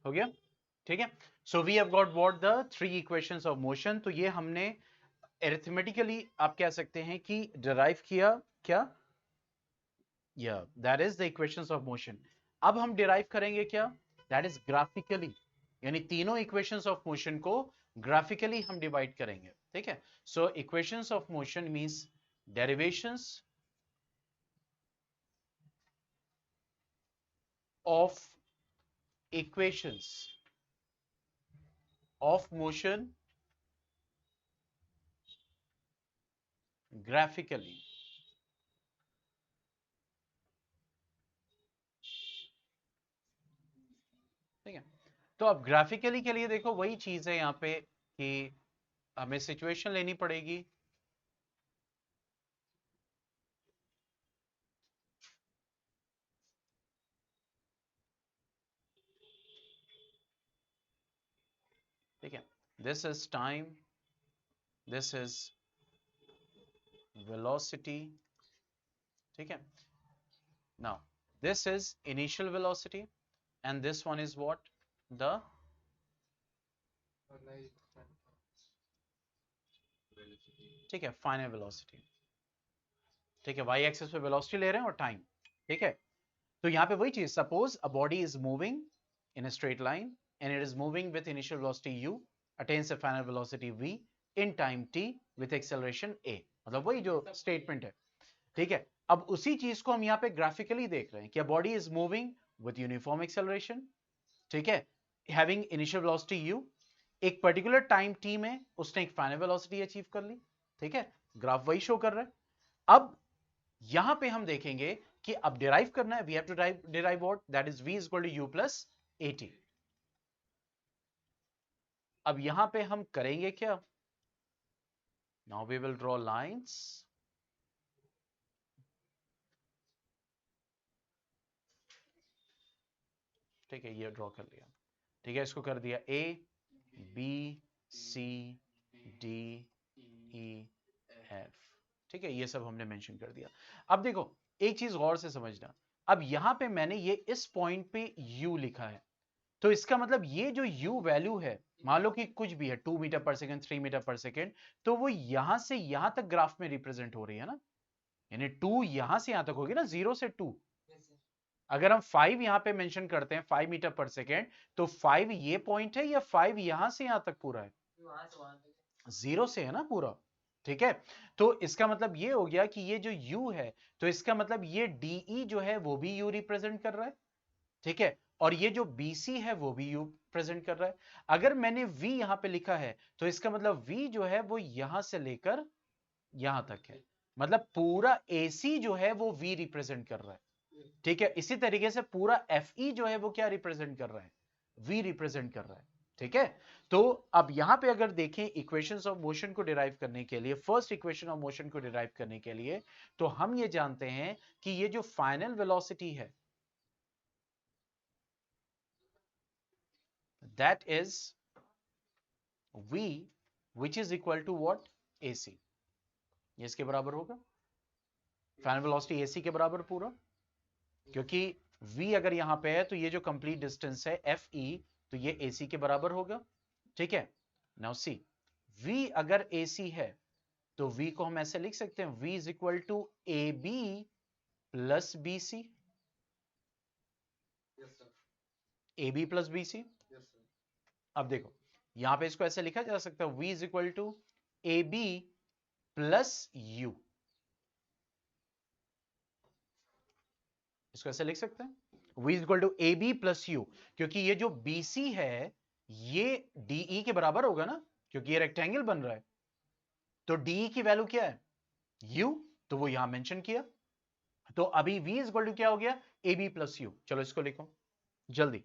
हो गया, ठीक है। So we have got what the three equations of motion. तो ये हमने अरिथमेटिकली आप कह सकते हैं कि डिराइव किया क्या, या that is the equations of motion. अब हम डिराइव करेंगे क्या, दैट इज ग्राफिकली, यानी तीनों इक्वेशंस ऑफ मोशन को ग्राफिकली हम डिवाइड करेंगे, ठीक है। So equations of motion means derivations of equations of motion graphically। ठीक है, तो अब ग्राफिकली के लिए देखो वही चीज है यहां पे कि हमें सिचुएशन लेनी पड़ेगी। ठीक है, this is time, this is velocity, ठीक है। Now this is initial velocity and this one is what, the ठीक है फाइनल वेलोसिटी। ठीक है, वाई एक्सिस पे वेलोसिटी ले रहे हैं और टाइम, ठीक है। तो यहां पे वही चीज, suppose a body is moving in a straight line and it is moving with initial velocity u, attains a final velocity v in time t with acceleration a, मतलब वही जो स्टेटमेंट है, ठीक है। अब उसी चीज को हम यहाँ पे ग्राफिकली देख रहे हैं कि body is moving with uniform acceleration, ठीक है, हैविंग इनिशियल वेलोसिटी u, एक पर्टिकुलर टाइम t में उसने एक फाइनल वेलोसिटी अचीव कर ली, ठीक है। ग्राफ वही शो कर रहा है। अब यहां पे हम देखेंगे कि अब डिराइव करना है, we have to derive what, that is v equal to u plus at। अब यहां पे हम करेंगे क्या, now we will draw lines, ठीक है, ये ड्रॉ कर लिया, ठीक है, इसको कर दिया a b c d e f, ठीक है, ये सब हमने मेंशन कर दिया। अब देखो एक चीज गौर से समझना, अब यहां पे मैंने ये इस पॉइंट पे u लिखा है, तो इसका मतलब ये जो u वैल्यू है, मान लो कि कुछ भी है 2 मीटर पर सेकेंड 3 मीटर पर सेकेंड, तो वो यहां से यहां तक ग्राफ में रिप्रेजेंट हो रही है ना, यानी 2 यहां से यहां तक होगी ना, 0 से 2। अगर हम 5 यहां पे मेंशन करते हैं 5 मीटर पर सेकेंड, तो 5 ये पॉइंट है या 5 यहां से यहां तक पूरा है, 0 से है ना पूरा, ठीक है। तो इसका मतलब ये हो गया कि ये जो u है, तो इसका मतलब ये de जो है वो भी u रिप्रेजेंट कर रहा है, ठीक है, और ये जो BC है वो भी u प्रेजेंट कर रहा है। अगर मैंने v यहां पे लिखा है तो इसका मतलब v जो है वो यहां से लेकर यहां तक है, मतलब पूरा AC जो है वो v रिप्रेजेंट कर रहा है, ठीक है। इसी तरीके से पूरा FE जो है वो क्या रिप्रेजेंट कर रहा है, v रिप्रेजेंट कर रहा है, ठीक है। तो अब यहां पे अगर देखें इक्वेशंस ऑफ मोशन को डिराइव करने के लिए, फर्स्ट इक्वेशन ऑफ मोशन को डिराइव करने के लिए, तो हम ये जानते हैं कि ये जो फाइनल वेलोसिटी है that is v which is equal to what, AC, ये इसके बराबर होगा, फाइनल वेलोसिटी AC के बराबर पूरा, क्योंकि v अगर यहां पे है तो ये जो कंप्लीट डिस्टेंस है FE, तो ये AC के बराबर होगा, ठीक है। नाउ सी, v अगर AC है तो v को हम ऐसे लिख सकते हैं, v is equal to AB plus BC, AB plus BC। अब देखो यहां पे इसको ऐसे लिखा जा सकता है, v is equal to AB plus U, इसको ऐसे लिख सकते हैं, v is equal to a b plus u, क्योंकि ये जो BC है ये DE के बराबर होगा ना, क्योंकि ये रेक्टेंगल बन रहा है, तो DE की वैल्यू क्या है, U, तो वो यहां मेंशन किया, तो अभी v इज इक्वल टू क्या हो गया, ए बी प्लस यू। चलो इसको लिखो जल्दी,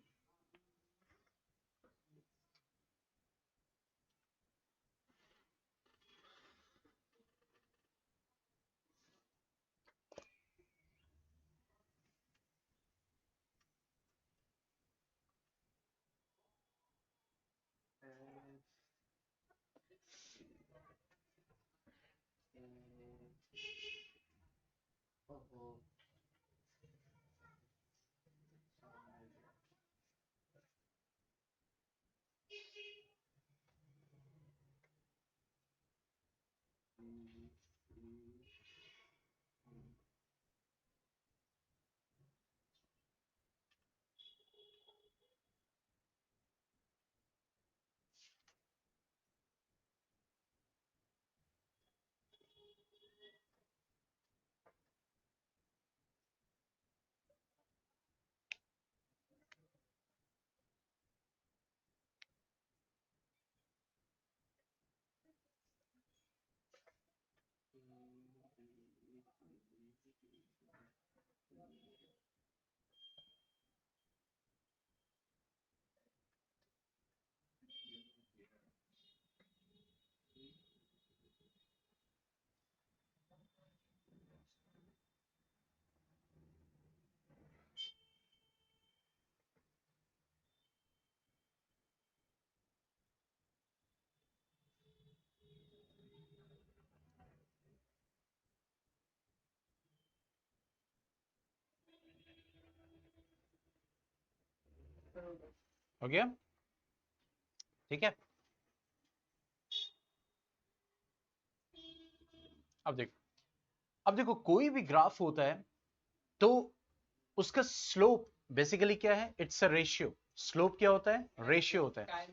हो गया? ठीक है, अब देखो कोई भी ग्राफ होता है तो उसका स्लोप बेसिकली क्या है? It's a ratio. स्लोप क्या होता है? रेशियो होता है।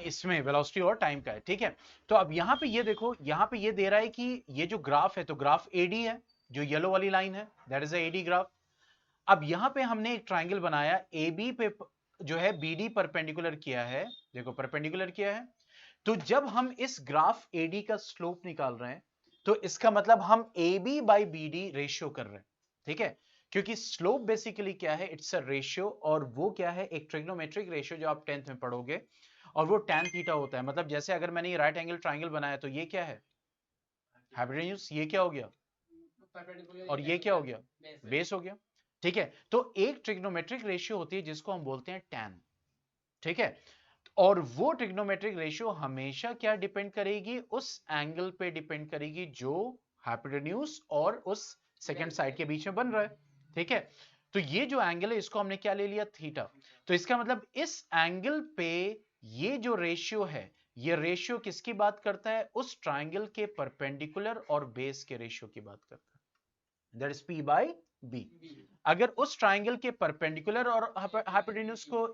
इसमें वेलोसिटी और टाइम का है, ठीक है। तो अब यहां पे ये देखो, यहां पे ये दे रहा है कि ये जो ग्राफ है, तो ग्राफ एडी है, जो येलो वाली लाइन है, दैट इज एडी ग्राफ। अब यहां पे हमने एक ट्राइंगल बनाया, ए बी पे जो है बीडी परपेंडिकुलर किया है, देखो परपेंडिकुलर किया है। तो जब हम इस ग्राफ एडी का स्लोप निकाल रहे हैं, तो इसका मतलब हम a b by b d ratio कर रहे हैं, ठीक है। क्योंकि स्लोप बेसिकली क्या है? इट्स अ रेशियो, और वो क्या है? एक ट्रिग्नोमेट्रिक रेशियो जो आप 10th में पढ़ोगे, और वो tan थीटा होता है। मतलब जैसे अगर मैंने ये राइट एंगल ट्राइंगल बनाया, तो ये क्या है? हाइपोटेन्यूज। ये क्या हो गया? और ये क्या हो गया? बेस हो गया, ठीक है। तो एक ट्रिग्नोमेट्रिक रेशियो होती है जिसको हम बोलते हैं tan, ठीक है। और वो ट्रिग्नोमेट्रिक रेशियो हमेशा क्या डिपेंड करेगी? उस एंगल पे डिपेंड करेगी जो हाइपोटेन्यूज और उस सेकंड साइड के बीच में बन रहा है, ठीक है। तो ये जो एंगल है, इसको हमने क्या ले लिया? थीटा। तो इसका मतलब इस एंगल पे ये जो रेशियो है, ये रेशियो किसकी बात करता है? उस ट्राइंगल के परपेंडिकुलर और बेस के रेशियो की बात करता है, that is p by b. अगर उस ट्राइंगल के परपेंडिकुलर और हाइपोटेन्यूज को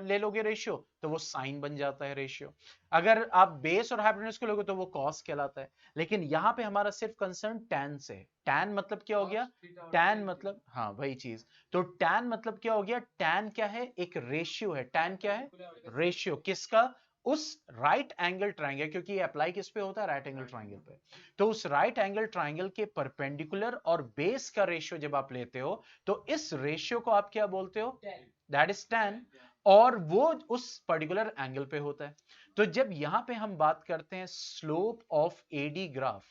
ले लोगे रेशियो, तो वो साइन बन जाता है रेशियो। अगर आप बेस और हाइपोटेन्यूज को लोगे, तो वो कॉस कहलाता है। लेकिन यहां पे हमारा सिर्फ कंसर्न tan से है। tan मतलब क्या हो गया? tan मतलब, हाँ वही चीज। तो tan मतलब क्या हो गया? tan क्या है? एक रेशियो है। tan क्या है? रेशियो किसका? उस राइट एंगल ट्राइंगल, क्योंकि ये अप्लाई किस पे होता है? राइट एंगल ट्राइंगल पे। तो उस राइट एंगल ट्राइंगल के परपेंडिकुलर और बेस का रेशियो जब आप लेते हो, तो इस रेशियो को आप क्या बोलते हो? That is tan। और वो उस पर्टिकुलर एंगल पे होता है। तो जब यहां पे हम बात करते हैं स्लोप ऑफ एडी ग्राफ,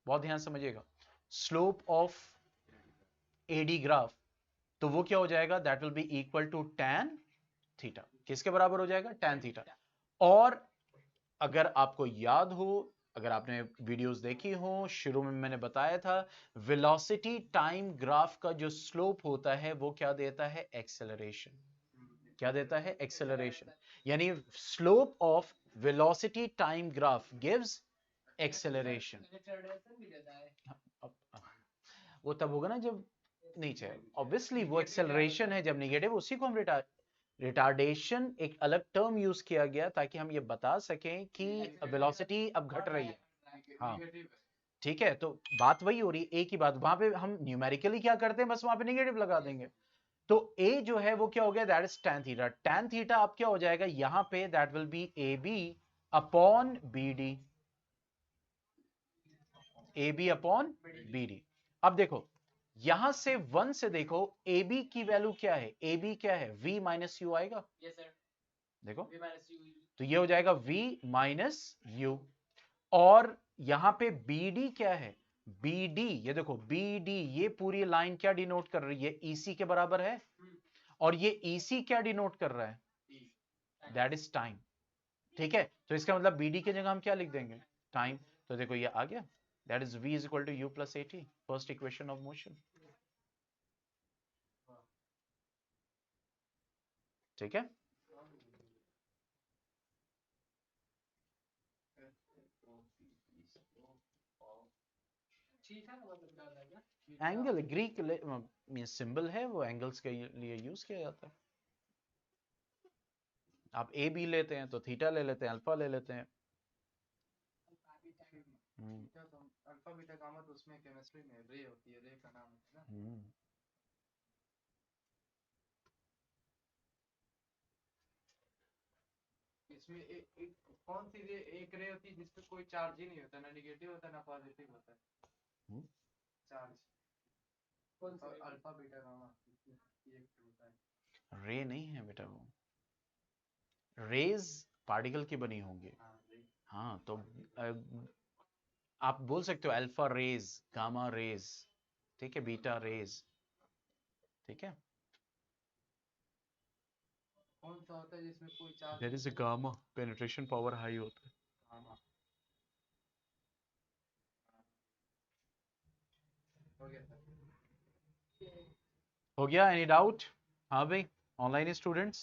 बहुत ध्यान समझिएगा, स्लोप ऑफ एडी ग्राफ, तो वो क्या हो जाएगा? That will be equal to tan theta. किसके बराबर हो जाएगा? tan theta. और अगर आपको याद हो, अगर आपने वीडियोस देखी हो, शुरू में मैंने बताया था, वेलोसिटी टाइम ग्राफ का जो स्लोप होता है वो क्या देता है? एक्सेलरेशन। क्या देता है? एक्सेलरेशन। यानी slope of velocity time graph gives acceleration. वो तब होगा ना जब नीचे, ऑब्वियसली वो एक्सेलरेशन है जब निगेटिव, उसी को हम रिटार्डेशन एक अलग टर्म यूज किया गया ताकि हम ये बता सकें कि वेलोसिटी अब घट रही है। हाँ, ठीक है। तो बात वही हो रही है, एक ही बात। वहां पे हम न्यूमेरिकली क्या करते हैं? बस वहां पे नेगेटिव लगा देंगे। तो a जो है वो क्या हो गया? That is tan theta. tan theta अब क्या हो जाएगा यहां पे? That will be a b upon b d. A b upon b d. अब देखो, यहां से 1 से देखो, ए बी की वैल्यू क्या है? ए बी क्या है? v माइनस यू आएगा। देखो, तो ये हो जाएगा v माइनस यू। और यहां पे BD क्या है? BD, ये देखो BD, ये पूरी लाइन क्या डिनोट कर रही है? EC के बराबर है। और ये EC क्या डिनोट कर रहा है? दैट इज टाइम, ठीक है। तो इसका मतलब BD की जगह हम क्या लिख देंगे? टाइम। तो देखो ये आ गया, that is V is equal to u plus AT, first equation of motion, ठीक है। एंगल ग्रीक मीन सिंबल है, वो एंगल्स के लिए यूज किया जाता है। आप ए बी लेते हैं तो थीटा ले लेते हैं, अल्फा ले लेते हैं। अल्फा बीटा गामा तो उसमें केमिस्ट्री में रे होती है, रे का नाम है ना। इसमें कौन सी रे, एक रे होती है जिसपे कोई चार्ज ही नहीं होता, ना निगेटिव होता ना पॉजिटिव होता है चार्ज? कौन सा? अल्फा बीटा गामा ये होता है। रे नहीं है बेटा, वो रेज पार्टिकल की बनी होंगी। हाँ, तो आप बोल सकते हो अल्फा रेज, गामा रेज, ठीक है, बीटा रेज, ठीक है। कौन सा होता है जिसमें कोई charge? There is a gamma, penetration power high होता है। गामा हो गया सर। हो गया? Any doubt? हाँ भाई, ऑनलाइन स्टूडेंट्स?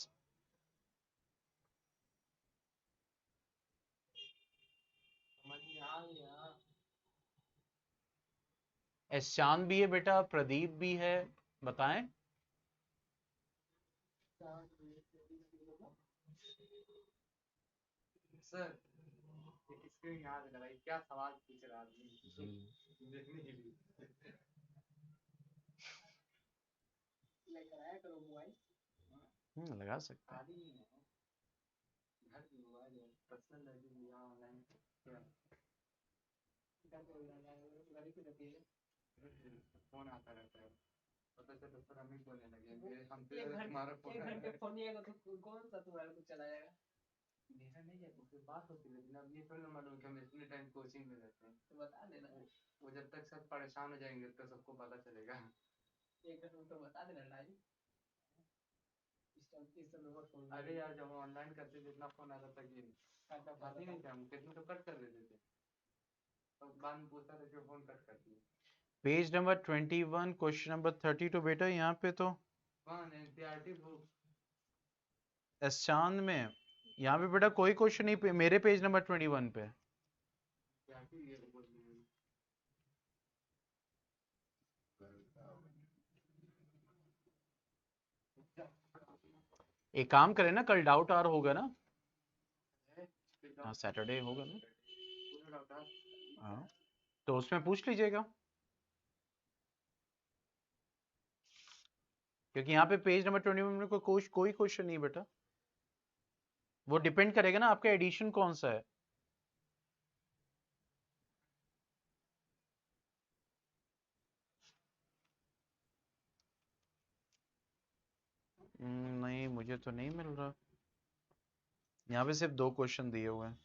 समझ में आ गया। एशान भी है बेटा, प्रदीप भी है, बताएं। सर स्क्रीन याद है भाई, क्या सवाल पूछ रहा आदमी देखने के लिए। लेकर आया करो मोबाइल। लगा सकते हैं। आदि नहीं है घर की मोबाइल है, पर्सनल लाइब्रेरी लिया ऑनलाइन क्या घर की रहती है, फोन आता रहता है, पता चला फिर हम ही बोलने लगे हम तो तुम्हारा फोन एक घंटे फोन नहीं आएगा तो कौन सा तुम्हारा कुछ चला जाएगा। मेरा नहीं है, उससे बात होती है, लेकिन अब ये थोड़ा मालूम कि हम इतने टाइम कोचिंग में रहते हैं, तो बता देना। वो जब तक सब परेशान हो जाएंगे तो सबको पता चलेगा। एक घंटे तो बता देना टाइम। इस समय बहुत फोन, अरे यार जब हम ऑनलाइन करते थे इतना फोन आता था कि बात ही नहीं था, हम कितने तो कट कर देते थे, तो बाद में पूछता था कि फोन कट कर दिए। पेज नंबर 21 क्वेश्चन नंबर 32 बेटा, यहाँ पे तो कौन एनसीईआरटी बुक एशान में, यहाँ पे बेटा कोई क्वेश्चन नहीं, मेरे पेज नंबर 21 पे। एनसीईआरटी ये बोल रही है। एक काम करें ना, कल डाउट आर होगा ना? हाँ, सैटरडे होगा ना? हाँ, तो उसमें पूछ लीजिएगा, क्योंकि यहाँ पे पेज नंबर 21 में कोई क्वेश्चन नहीं बेटा। वो डिपेंड करेगा ना आपका एडिशन कौन सा है। नहीं, मुझे तो नहीं मिल रहा, यहाँ पे सिर्फ 2 क्वेश्चन दिए हुए हैं।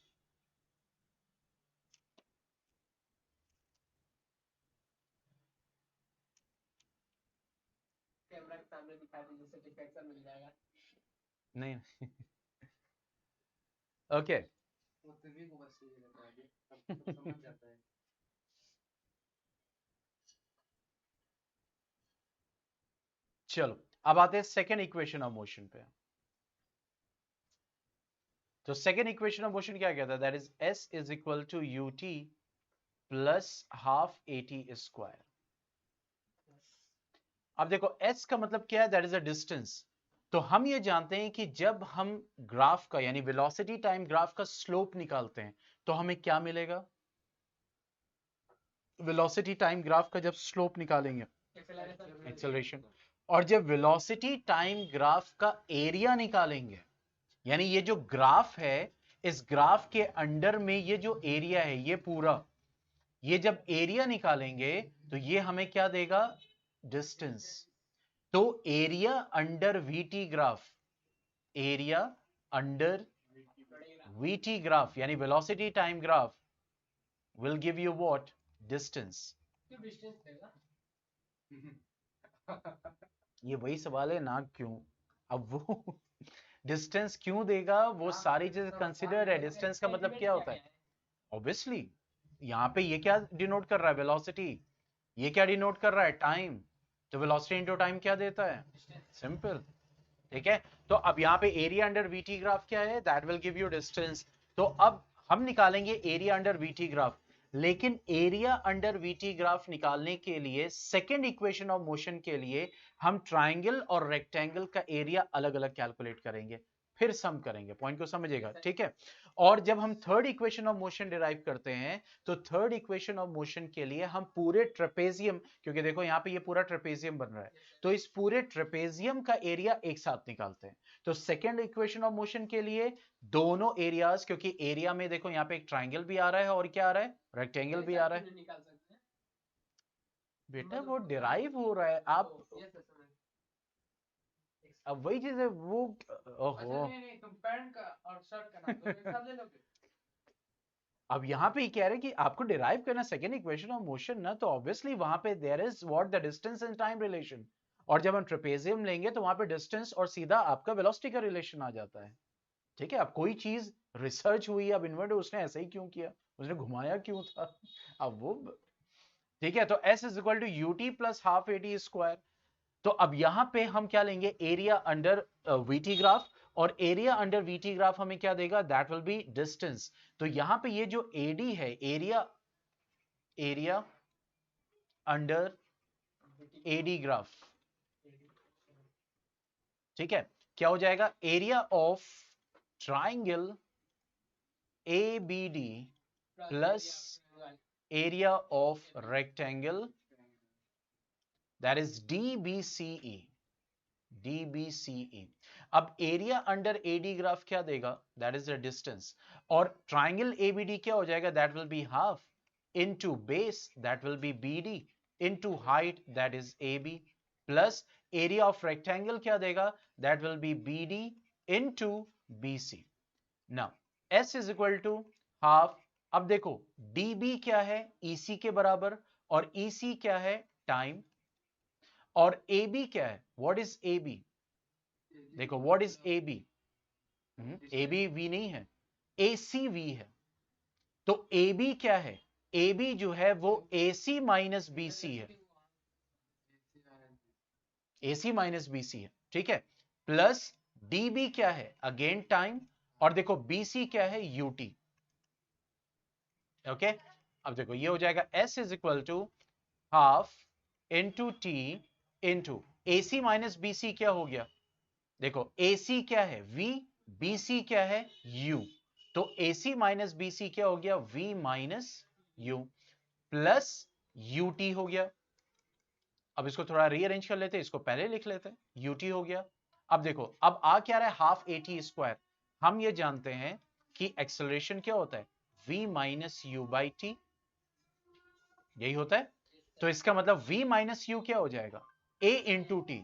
कैमरा के सामने दिखा दीजिए, सर्टिफिकेट मिल जाएगा। नहीं। ओके, वो तुम्ही को बस ये रहता है, सब समझ जाता है। चलो अब आते हैं सेकेंड इक्वेशन ऑफ मोशन पे। तो सेकेंड इक्वेशन ऑफ मोशन क्या कहता है? That is s is equal to u t plus half a t square. अब देखो एस का मतलब क्या है? That is a distance. तो हम ये जानते हैं कि जब हम ग्राफ का यानी वेलोसिटी टाइम ग्राफ का स्लोप निकालते हैं तो हमें क्या मिलेगा? वेलोसिटी टाइम ग्राफ का जब स्लोप निकालेंगे, एक्सेलरेशन। और जब वेलोसिटी टाइम ग्राफ का एरिया निकालेंगे, यानी ये जो ग्राफ है, इस ग्राफ के अंडर में ये जो एरिया है ये पूरा, ये जब एरिया निकालेंगे तो ये हमें क्या देगा? डिस्टेंस। तो area under VT graph, area under VT graph यानी velocity time graph will give you what? Distance. ये वही सवाल है ना, क्यों? अब वो डिस्टेंस क्यों देगा? वो सारी चीजें कंसिडर है। डिस्टेंस का मतलब क्या होता है? ऑब्वियसली यहाँ पे ये क्या डिनोट कर रहा है? वेलोसिटी। ये क्या डिनोट कर रहा है? टाइम। तो वेलोसिटी इनटू टाइम क्या देता है? सिंपल। ठीक है, तो अब यहाँ पे एरिया अंडर वीटी ग्राफ क्या है? That will give you distance. तो अब हम निकालेंगे एरिया अंडर वीटी ग्राफ, लेकिन एरिया अंडर वीटी ग्राफ निकालने के लिए सेकंड इक्वेशन ऑफ मोशन के लिए हम ट्राइंगल और रेक्टेंगल का एरिया अलग अलग कैलकुलेट करेंगे, फिर सम करेंगे। पॉइंट को समझिएगा, ठीक है? और जब हम third equation of motion derive करते हैं तो थर्ड इक्वेशन ऑफ मोशन के लिए हम पूरे ट्रेपेजियम, क्योंकि देखो यहाँ पे ये पूरा ट्रेपेजियम बन रहा है, तो इस पूरे ट्रेपेजियम का एरिया एक साथ निकालते हैं। तो सेकंड इक्वेशन ऑफ मोशन के लिए दोनों एरियाज, क्योंकि एरिया में देखो यहाँ पे एक ट्राइंगल भी आ रहा है और क्या आ रहा है? रेक्टेंगल भी आ रहा है। बेटा वो डिराइव हो रहा है, आप अब वही चीज है वो। ओहो, नहीं तुम पैंट का और शर्ट का नाम दोनों एक साथ ले लोगे। अब यहाँ पे कह रहे हैं कि आपको डिराइव करना सेकंड इक्वेशन ऑफ मोशन ना, तो ऑब्वियसली वहां पे there is what? The distance and time relation. और जब हम ट्रेपेजियम लेंगे तो वहां पे डिस्टेंस और सीधा आपका वेलोसिटी का रिलेशन आ जाता है। ठीक है, अब कोई चीज रिसर्च हुई, अब इन्वर्टर उसने ऐसा ही क्यों किया, उसने घुमाया क्यों था, अब वो। ठीक है, तो S is equal to u t plus half a t square. तो अब यहां पे हम क्या लेंगे, एरिया अंडर वीटी ग्राफ, और एरिया अंडर वीटी ग्राफ हमें क्या देगा, दैट विल बी डिस्टेंस। तो यहां पे ये जो एडी है, एरिया अंडर एडी ग्राफ, ठीक है, क्या हो जाएगा, area of triangle a b d plus area of rectangle, that is DBCE, DBCE। अब एरिया अंडर एडी ग्राफ क्या देगा, दैट इज द डिस्टेंस, और ट्राइंगल एबीडी क्या हो जाएगा, that will be half into base, that will be BD, into height, that is AB, plus area of rectangle क्या देगा, that will be BD into BC। Now S is equal to half. अब देखो DB क्या है, EC के बराबर, और EC क्या है, टाइम, और AB क्या है, व्हाट इज AB, देखो what is AB, AB V नहीं है, ACV है। तो AB क्या है, AB जो है वो AC माइनस BC है, AC माइनस BC है, ठीक है, प्लस DB क्या है, अगेन टाइम, और देखो BC क्या है, UT। ओके, अब देखो ये हो जाएगा S is equal to half into T into AC minus BC क्या हो गया, देखो AC क्या है V, BC क्या है U, तो AC माइनस BC क्या हो गया, V minus U, plus UT हो गया। अब इसको थोड़ा रीअरेंज कर लेते हैं, इसको पहले लिख लेते हैं, UT हो गया। अब देखो अब आ क्या रहा है, हाफ AT स्क्वायर। हम ये जानते हैं कि एक्सेलरेशन क्या होता है, V minus U by T, यही होता है। तो इसका मतलब V माइनस U क्या हो जाएगा, A इंटू टी,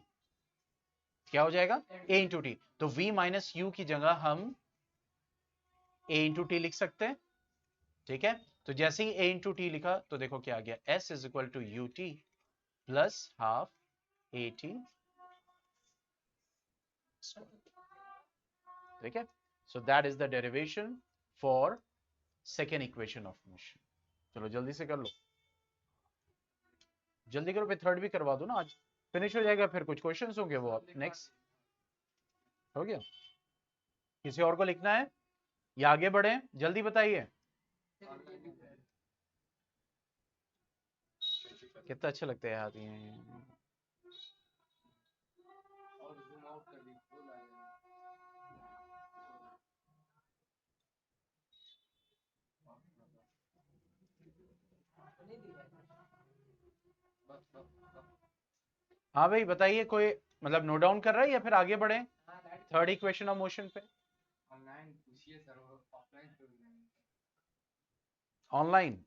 क्या हो जाएगा, A इंटू टी। तो V माइनस U की जगह हम A इंटू टी लिख सकते हैं, ठीक है। तो जैसे ही A इंटू टी लिखा तो देखो क्या आ गया, S is equal to UT plus half AT, ठीक है। So that is the derivation for second equation of motion. चलो जल्दी से कर लो, जल्दी करो, फिर थर्ड भी करवा दो ना, आज फिनिश हो जाएगा, फिर कुछ क्वेश्चंस होंगे वो नेक्स्ट। हो गया, किसी और को लिखना है या आगे बढ़े, जल्दी बताइए। कितना अच्छा लगता है यार ये। हाँ भाई बताइए, कोई मतलब नोट डाउन कर रहा है या फिर आगे बढ़े थर्ड इक्वेशन ऑफ मोशन पे, ऑनलाइन पूछिए सर, ऑफलाइन ऑनलाइन।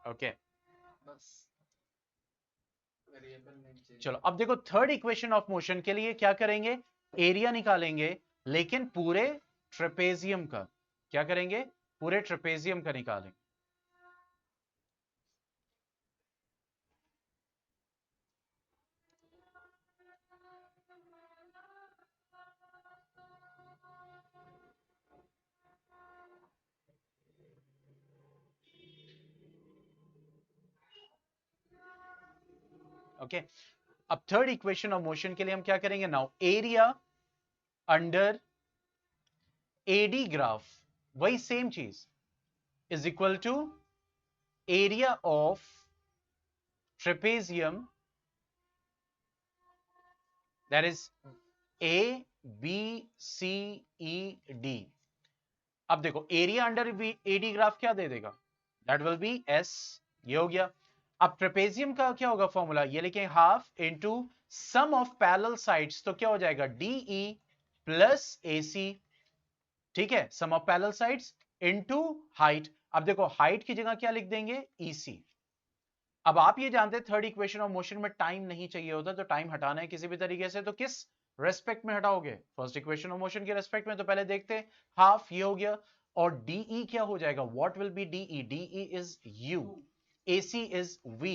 ओके बस वेरिएबल नेम चेंज। चलो अब देखो थर्ड इक्वेशन ऑफ मोशन के लिए क्या करेंगे, एरिया निकालेंगे, लेकिन पूरे ट्रेपेजियम का। क्या करेंगे, पूरे ट्रेपेजियम का निकालेंगे। ओके अब थर्ड इक्वेशन ऑफ मोशन के लिए हम क्या करेंगे, now area under a d graph, वही सेम चीज, is equal to area of trapezium, that is ABCED। अब देखो एरिया अंडर एडी ग्राफ क्या दे देगा, दैट विल बी S, ये हो गया। अब ट्रेपेजियम का क्या होगा फॉर्मूला, ये लिखें half into sum of parallel sides, तो क्या हो जाएगा DE प्लस AC, ठीक है, sum of parallel sides into height. अब देखो हाइट की जगह क्या लिख देंगे, EC। अब आप ये जानते हैं थर्ड इक्वेशन ऑफ मोशन में टाइम नहीं चाहिए होता, तो टाइम हटाना है किसी भी तरीके से, तो किस रेस्पेक्ट में हटाओगे, फर्स्ट इक्वेशन ऑफ मोशन के रेस्पेक्ट में। तो पहले देखते हैं, हाफ ये हो गया, और DE क्या हो जाएगा, what will be DE, DE is U, AC is V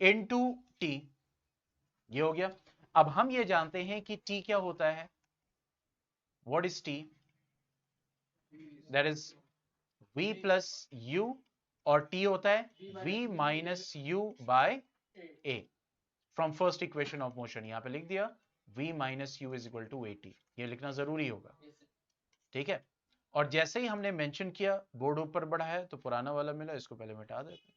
into T, ये हो गया। अब हम ये जानते हैं कि T क्या होता है, what is T, that is v plus u और t होता है v minus u by a from first equation of motion. यहां पे लिख दिया v minus u is equal to 80, ये लिखना जरूरी होगा, ठीक है। और जैसे ही हमने मेंशन किया बोर्ड ऊपर बढ़ा है तो पुराना वाला मिला, इसको पहले मिटा देते हैं।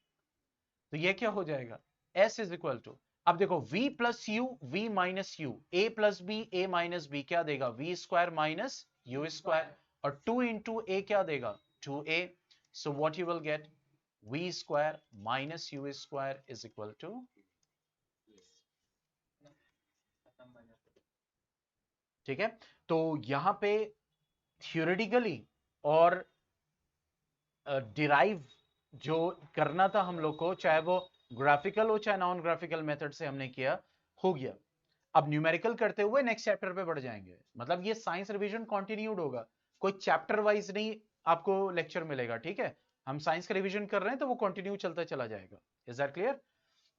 तो ये क्या हो जाएगा, s इज इक्वल टू, अब देखो v plus u v minus u, a plus b a minus b क्या देगा, v square minus u square, और 2 इंटू a क्या देगा 2a, so what you will get v square minus u square is equal to, ठीक है। तो यहां पे थियोरेटिकली और डिराइव जो करना था हम लोग को, चाहे वो ग्राफिकल हो चाहे नॉन ग्राफिकल मेथड से हमने किया, हो गया। अब न्यूमेरिकल करते हुए नेक्स्ट चैप्टर पे बढ़ जाएंगे, मतलब ये साइंस रिवीजन कंटिन्यूड होगा, कोई चैप्टर वाइज नहीं आपको लेक्चर मिलेगा, ठीक है। हम साइंस का रिवीजन कर रहे हैं तो वो कंटिन्यू चलता चला जाएगा। Is that clear?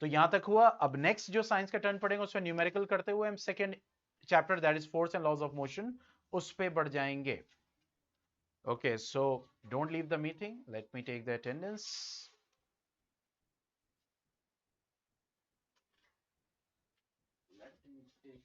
तो यहां तक हुआ। अब नेक्स्ट जो साइंस का टर्न पड़ेगा उसमें न्यूमेरिकल करते हुए हम second chapter that is force and laws of motion उस पे बढ़ जाएंगे। Okay, so don't leave the meeting. Let me take the attendance. Let me take